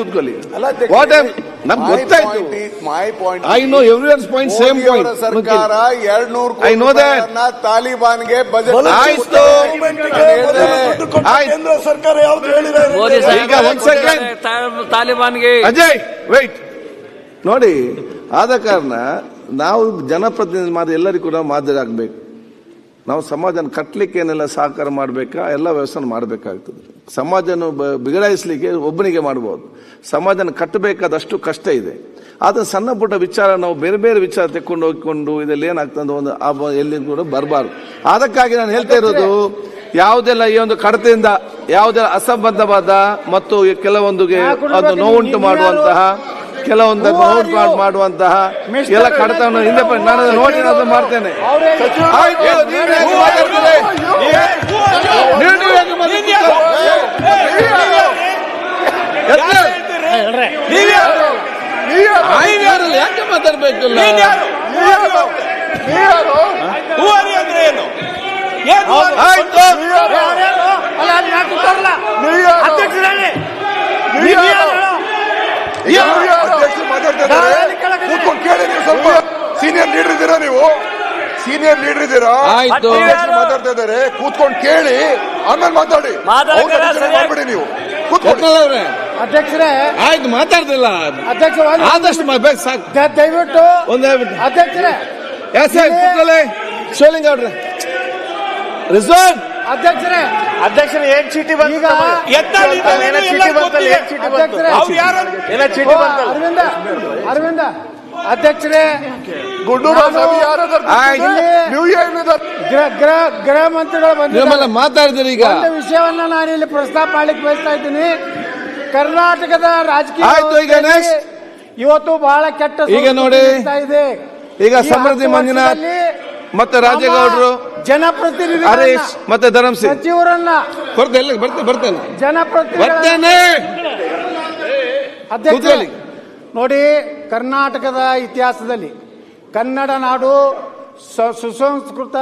ಕೂತ್ಕೊಳ್ಳಿ. ನಮ್ಗೆ ಗೊತ್ತಾಯ್ತು. I know everyone's point same point. ಸರ್ಕಾರ 200 ಐ ನೋ ದಟ್ ತಾಲಿಬಾನ್ಗೆ ಬಜೆಟ್ ಆಯ್ತು. ಕೇಂದ್ರ ಸರ್ಕಾರ ಯಾವ್ದು ಹೇಳಿದೆ? ಈಗ ಒಂದ್ ಸೆಕೆಂಡ್ ತಾಲಿಬಾನ್ಗೆ ಅಜಯ್ ವೈಟ್ ನೋಡಿ. ಆದ ಕಾರಣ ನಾವು ಜನಪ್ರತಿನಿಧಿ ಮಾತ್ರ ಎಲ್ಲರಿಗೂ ಕೂಡ ಮಾದರಿ ಆಗ್ಬೇಕು. ನಾವು ಸಮಾಜನ ಕಟ್ಟಲಿಕ್ಕೆ ಏನೆಲ್ಲ ಸಹಕಾರ ಮಾಡಬೇಕಾ ಎಲ್ಲ ವ್ಯವಸ್ಥೆ ಮಾಡಬೇಕಾಗ್ತದೆ. ಸಮಾಜನ ಬಿಗಡಾಯಿಸಲಿಕ್ಕೆ ಒಬ್ಬನಿಗೆ ಮಾಡಬಹುದು, ಸಮಾಜನ ಕಟ್ಟಬೇಕಾದಷ್ಟು ಕಷ್ಟ ಇದೆ. ಆದ್ರೆ ಸಣ್ಣ ಪುಟ್ಟ ವಿಚಾರ ನಾವು ಬೇರೆ ಬೇರೆ ವಿಚಾರ ತೆಕ್ಕೊಂಡು ಹೋಗಿಕೊಂಡು ಇದರಲ್ಲಿ ಏನಾಗ್ತದೆ ಒಂದು ಎಲ್ಲಿ ಕೂಡ ಬರಬಾರ್ದು. ಅದಕ್ಕಾಗಿ ನಾನು ಹೇಳ್ತಾ ಇರೋದು, ಯಾವುದೆಲ್ಲ ಈ ಒಂದು ಕಡತೆಯಿಂದ ಯಾವುದೆಲ್ಲ ಅಸಂಬದ್ಧವಾದ ಮತ್ತು ಕೆಲವೊಂದಿಗೆ ಅದು ನೋವುಂಟು ಮಾಡುವಂತಹ ಕೆಲವೊಂದು ಮಾಡುವಂತಹ ಎಲ್ಲ ಕಡತವನ್ನು ಹಿಂದೆ ನಾನು ನೋಡಿ ಅದು ಮಾಡ್ತೇನೆ. ಯಾಕೆ ಮಾತಾಡ್ಬೇಕು? ಕೂತ್ಕೊಂಡು ಕೇಳಿ. ನೀವು ಸ್ವಲ್ಪ ಸೀನಿಯರ್ ಲೀಡರ್ ಇದ್ದೀರಾ, ನೀವು ಸೀನಿಯರ್ ಲೀಡರ್ ಇದ್ದೀರಾ, ಮಾತಾಡ್ತಾ ಇದ್ದಾರೆ. ಕೂತ್ಕೊಂಡು ಕೇಳಿ, ಆಮೇಲೆ ಮಾತಾಡಿ. ಮಾಡ್ಬಿಡಿ ನೀವು. ಅಧ್ಯಕ್ಷರೇ ಆಯ್ತು, ಮಾತಾಡ್ತಿಲ್ಲ ಆದಷ್ಟು ದಯವಿಟ್ಟು ಅಧ್ಯಕ್ಷರೇ ಶೋಲಿಂಗ್ ಅವ್ರೆ ರಿಜ್ವಾನ್ ಅಧ್ಯಕ್ಷರೇ ಏನ್ ಚೀಟಿ ಬಂತ? ಅರವಿಂದ ಅಧ್ಯಕ್ಷರೇ, ಗೃಹ ಮಂತ್ರಿಗಳು ಬಂದಿದ್ದಾರೆ, ಮಾತಾಡಿದ್ರೆ ಈಗ ಒಂದು ವಿಷಯವನ್ನ ನಾನು ಇಲ್ಲಿ ಪ್ರಸ್ತಾಪ ಮಾಡ್ಲಿಕ್ಕೆ ಬಯಸ್ತಾ ಇದ್ದೀನಿ. ಕರ್ನಾಟಕದ ರಾಜಕೀಯ ಇವತ್ತು ಬಹಳ ಕೆಟ್ಟ ಈಗ ನೋಡಿ ಇದೆ. ಈಗ ಸಮೃದ್ಧಿ ಮಂಜುನಾಥ್ ಮತ್ತೆ ರಾಜೇಗೌಡರು, ಜನಪ್ರತಿನಿಧಿ ಹರೀಶ್ ಮತ್ತೆ ಧರ್ಮಸಿಂಗ್ ಸಚಿವರನ್ನ ಬರ್ತೇನೆ ಜನಪ್ರತಿನಿಧಿ ಅಧ್ಯಕ್ಷ ನೋಡಿ, ಕರ್ನಾಟಕದ ಇತಿಹಾಸದಲ್ಲಿ ಕನ್ನಡ ನಾಡು ಸುಸಂಸ್ಕೃತ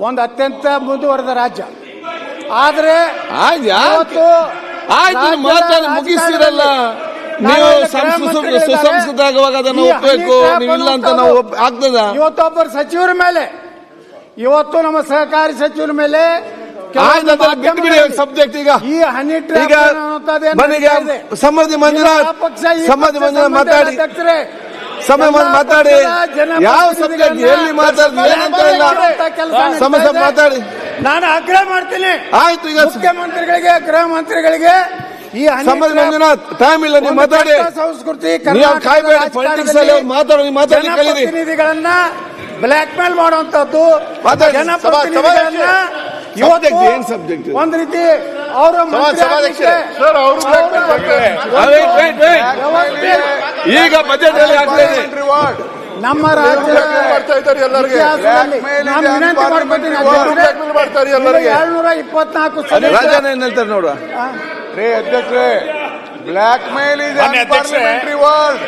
ಒಂದು ಅತ್ಯಂತ ಮುಂದುವರೆದ ರಾಜ್ಯ. ಆದ್ರೆ ಮುಗಿಸಿರಲ್ಲ ನೀವು ಸುಸಂಸ್ಕೃತವಾಗುವಾಗ ಅದನ್ನು ಒಪ್ಪಬೇಕು, ನೀವಿಲ್ಲ ಅಂತ ನಾವು ಆಗ್ತದ? ಇವತ್ತೊಬ್ಬರು ಸಚಿವರ ಮೇಲೆ, ಇವತ್ತು ನಮ್ಮ ಸಹಕಾರಿ ಸಚಿವರ ಮೇಲೆ ಸಬ್ಜೆಕ್ಟ್ ಈಗ ಈ ಹನಿ ಸಮೃದ್ಧಿ ಮಂಜುನಾಥ್ ಮಾತಾಡಿ ಯಾವ ಸಬ್ಜೆಕ್ಟ್ ಎಲ್ಲಿ ಸಮಸ್ಯೆ ಮಾತಾಡಿ. ನಾನು ಆಗ್ರಹ ಮಾಡ್ತೀನಿ. ಆಯ್ತು, ಈಗ ಮುಖ್ಯಮಂತ್ರಿಗಳಿಗೆ ಗೃಹ ಮಂತ್ರಿಗಳಿಗೆ ಈ ಸಮೃದ್ಧಿ ಮಂಜುನಾಥ್ ಟೈಮ್ ಇಲ್ಲ, ನೀವು ಮಾತಾಡಿ. ಸಂಸ್ಕೃತಿ ಜನಪ್ರತಿನಿಧಿಗಳನ್ನ ಬ್ಲಾಕ್ ಮೇಲ್ ಮಾಡುವಂತದ್ದು, ಜನಪ್ರತಿನಿಧಿಗಳನ್ನ ಒಂದ್ ರೀತಿ ಅವರ ಈಗ ಬಜೆಟ್ ನಮ್ಮ ರಾಜ್ಯ ವಿನಂತಿ ಮಾಡ್ಕೊತೀನಿ. 724 ರಾಜನ ಏನ್ ಹೇಳ್ತಾರೆ ನೋಡುವ. ಅಧ್ಯಕ್ಷರೇ, blackmail is parliamentary word.